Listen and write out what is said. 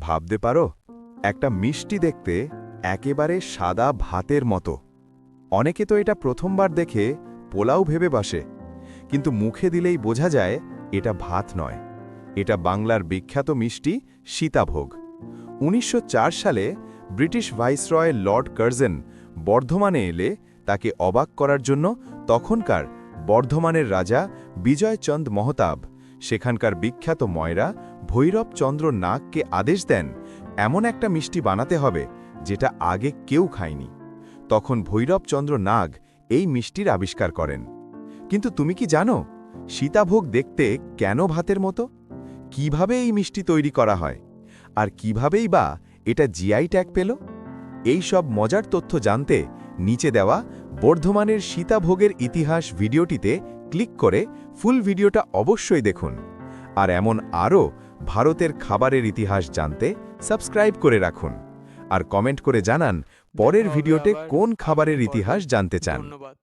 ভাবতে পারো একটা মিষ্টি দেখতে একেবারে সাদা ভাতের মতো। অনেকে তো এটা প্রথমবার দেখে পোলাও ভেবে বসে, কিন্তু মুখে দিলেই বোঝা যায় এটা ভাত নয়, এটা বাংলার বিখ্যাত মিষ্টি সীতাভোগ। ১৯০৪ সালে ব্রিটিশ ভাইসরয় লর্ড কার্জন বর্ধমানে এলে তাকে অবাক করার জন্য তখনকার বর্ধমানের রাজা বিজয়চন্দ মহতাব সেখানকার বিখ্যাত ময়রা ভৈরবচন্দ্র নাগকে আদেশ দেন এমন একটা মিষ্টি বানাতে হবে যেটা আগে কেউ খায়নি। তখন ভৈরবচন্দ্র নাগ এই মিষ্টির আবিষ্কার করেন। কিন্তু তুমি কি জানো সীতাভোগ দেখতে কেন ভাতের মতো? কিভাবে এই মিষ্টি তৈরি করা হয়, আর কিভাবেই বা এটা জিআই ট্যাগ পেল? এই সব মজার তথ্য জানতে নিচে দেওয়া বর্ধমানের সীতাভোগের ইতিহাস ভিডিওটিতে ক্লিক করে ফুল ভিডিওটা অবশ্যই দেখুন। আর এমন আরও ভারতের খাবারের ইতিহাস জানতে সাবস্ক্রাইব করে রাখুন, আর কমেন্ট করে জানান পরের ভিডিওতে কোন খাবারের ইতিহাস জানতে চান। ধন্যবাদ।